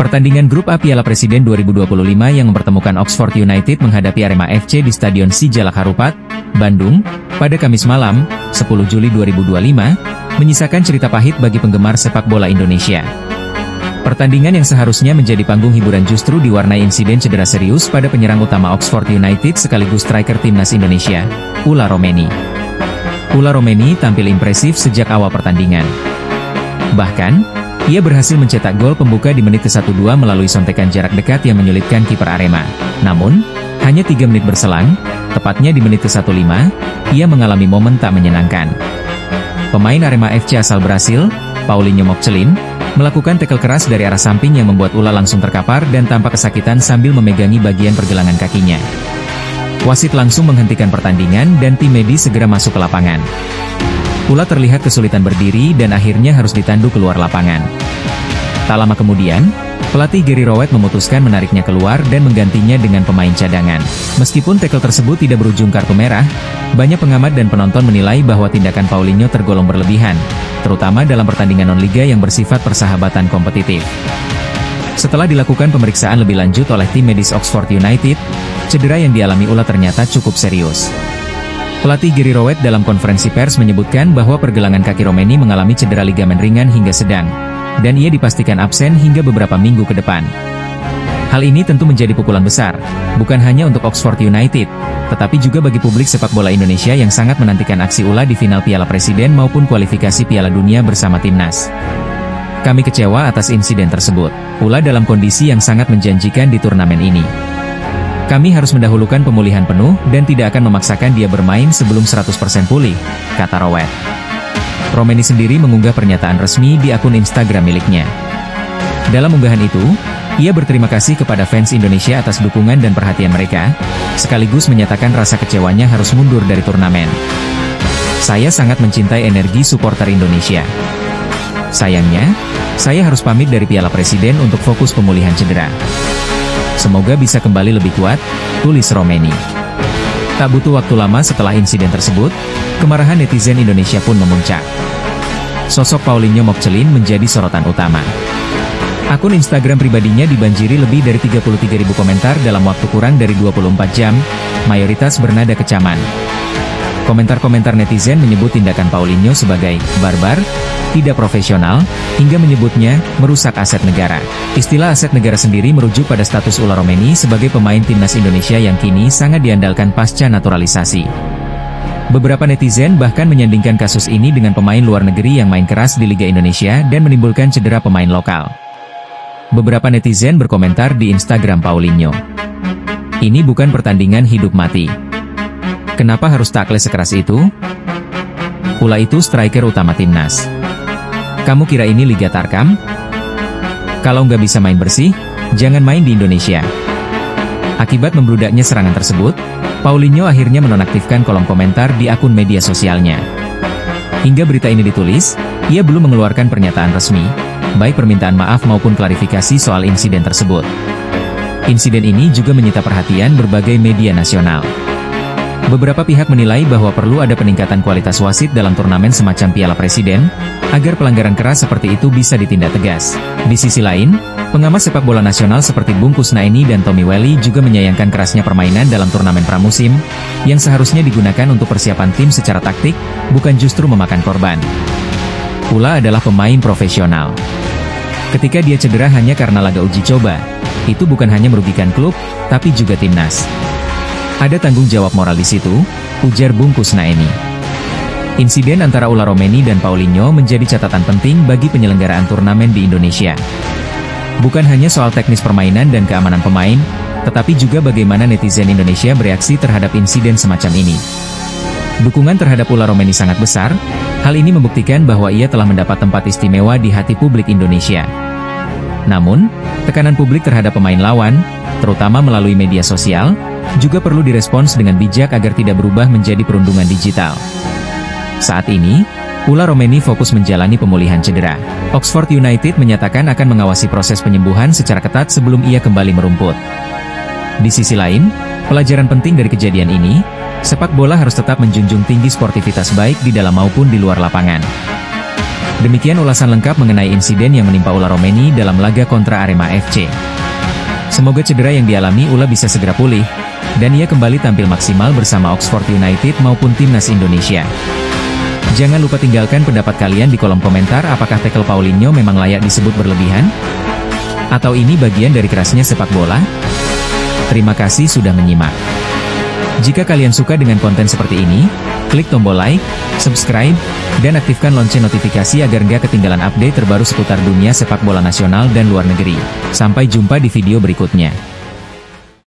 Pertandingan Grup A Piala Presiden 2025 yang mempertemukan Oxford United menghadapi Arema FC di Stadion Sijalak Harupat, Bandung, pada Kamis malam, 10 Juli 2025, menyisakan cerita pahit bagi penggemar sepak bola Indonesia. Pertandingan yang seharusnya menjadi panggung hiburan justru diwarnai insiden cedera serius pada penyerang utama Oxford United sekaligus striker timnas Indonesia, Ula Romeni. Ula Romeni tampil impresif sejak awal pertandingan. Bahkan, ia berhasil mencetak gol pembuka di menit ke-12 melalui sontekan jarak dekat yang menyulitkan kiper Arema. Namun, hanya 3 menit berselang, tepatnya di menit ke-15, ia mengalami momen tak menyenangkan. Pemain Arema FC asal Brasil, Paulinho Mokcelin, melakukan tackle keras dari arah samping yang membuat Ula langsung terkapar dan tampak kesakitan sambil memegangi bagian pergelangan kakinya. Wasit langsung menghentikan pertandingan dan tim medis segera masuk ke lapangan. Ula terlihat kesulitan berdiri dan akhirnya harus ditandu keluar lapangan. Tak lama kemudian, pelatih Gary Rowett memutuskan menariknya keluar dan menggantinya dengan pemain cadangan. Meskipun tackle tersebut tidak berujung kartu merah, banyak pengamat dan penonton menilai bahwa tindakan Paulinho tergolong berlebihan, terutama dalam pertandingan non-liga yang bersifat persahabatan kompetitif. Setelah dilakukan pemeriksaan lebih lanjut oleh tim medis Oxford United, cedera yang dialami Ula ternyata cukup serius. Pelatih Gary Rowett dalam konferensi pers menyebutkan bahwa pergelangan kaki Romeni mengalami cedera ligamen ringan hingga sedang, dan ia dipastikan absen hingga beberapa minggu ke depan. Hal ini tentu menjadi pukulan besar, bukan hanya untuk Oxford United, tetapi juga bagi publik sepak bola Indonesia yang sangat menantikan aksi Ula di final Piala Presiden maupun kualifikasi Piala Dunia bersama timnas. Kami kecewa atas insiden tersebut. Ula dalam kondisi yang sangat menjanjikan di turnamen ini. Kami harus mendahulukan pemulihan penuh dan tidak akan memaksakan dia bermain sebelum 100% pulih, kata Rowett. Romeni sendiri mengunggah pernyataan resmi di akun Instagram miliknya. Dalam unggahan itu, ia berterima kasih kepada fans Indonesia atas dukungan dan perhatian mereka, sekaligus menyatakan rasa kecewanya harus mundur dari turnamen. Saya sangat mencintai energi supporter Indonesia. Sayangnya, saya harus pamit dari Piala Presiden untuk fokus pemulihan cedera. Semoga bisa kembali lebih kuat, tulis Romeni. Tak butuh waktu lama setelah insiden tersebut, kemarahan netizen Indonesia pun memuncak. Sosok Paulinho Mokcelin menjadi sorotan utama. Akun Instagram pribadinya dibanjiri lebih dari 33.000 komentar dalam waktu kurang dari 24 jam, mayoritas bernada kecaman. Komentar-komentar netizen menyebut tindakan Paulinho sebagai barbar, tidak profesional, hingga menyebutnya merusak aset negara. Istilah aset negara sendiri merujuk pada status Ula Romeni sebagai pemain timnas Indonesia yang kini sangat diandalkan pasca naturalisasi. Beberapa netizen bahkan menyandingkan kasus ini dengan pemain luar negeri yang main keras di Liga Indonesia dan menimbulkan cedera pemain lokal. Beberapa netizen berkomentar di Instagram Paulinho. Ini bukan pertandingan hidup mati. Kenapa harus tackle sekeras itu? Ula itu striker utama timnas. Kamu kira ini Liga Tarkam? Kalau nggak bisa main bersih, jangan main di Indonesia. Akibat membludaknya serangan tersebut, Paulinho akhirnya menonaktifkan kolom komentar di akun media sosialnya. Hingga berita ini ditulis, ia belum mengeluarkan pernyataan resmi, baik permintaan maaf maupun klarifikasi soal insiden tersebut. Insiden ini juga menyita perhatian berbagai media nasional. Beberapa pihak menilai bahwa perlu ada peningkatan kualitas wasit dalam turnamen semacam Piala Presiden, agar pelanggaran keras seperti itu bisa ditindak tegas. Di sisi lain, pengamat sepak bola nasional seperti Bung Kusnaini dan Tommy Welly juga menyayangkan kerasnya permainan dalam turnamen pramusim, yang seharusnya digunakan untuk persiapan tim secara taktik, bukan justru memakan korban. Ula adalah pemain profesional. Ketika dia cedera hanya karena laga uji coba, itu bukan hanya merugikan klub, tapi juga timnas. Ada tanggung jawab moral di situ, ujar Bung Kusnaini. Insiden antara Ula Romeni dan Paulinho menjadi catatan penting bagi penyelenggaraan turnamen di Indonesia. Bukan hanya soal teknis permainan dan keamanan pemain, tetapi juga bagaimana netizen Indonesia bereaksi terhadap insiden semacam ini. Dukungan terhadap Ula Romeni sangat besar, hal ini membuktikan bahwa ia telah mendapat tempat istimewa di hati publik Indonesia. Namun, tekanan publik terhadap pemain lawan, terutama melalui media sosial, juga perlu direspons dengan bijak agar tidak berubah menjadi perundungan digital. Saat ini, Ula Romeni fokus menjalani pemulihan cedera. Oxford United menyatakan akan mengawasi proses penyembuhan secara ketat sebelum ia kembali merumput. Di sisi lain, pelajaran penting dari kejadian ini, sepak bola harus tetap menjunjung tinggi sportivitas baik di dalam maupun di luar lapangan. Demikian ulasan lengkap mengenai insiden yang menimpa Ula Romeni dalam laga kontra Arema FC. Semoga cedera yang dialami Ula bisa segera pulih, dan ia kembali tampil maksimal bersama Oxford United maupun Timnas Indonesia. Jangan lupa tinggalkan pendapat kalian di kolom komentar, apakah tackle Paulinho memang layak disebut berlebihan? Atau ini bagian dari kerasnya sepak bola? Terima kasih sudah menyimak. Jika kalian suka dengan konten seperti ini, klik tombol like, subscribe, dan aktifkan lonceng notifikasi agar nggak ketinggalan update terbaru seputar dunia sepak bola nasional dan luar negeri. Sampai jumpa di video berikutnya.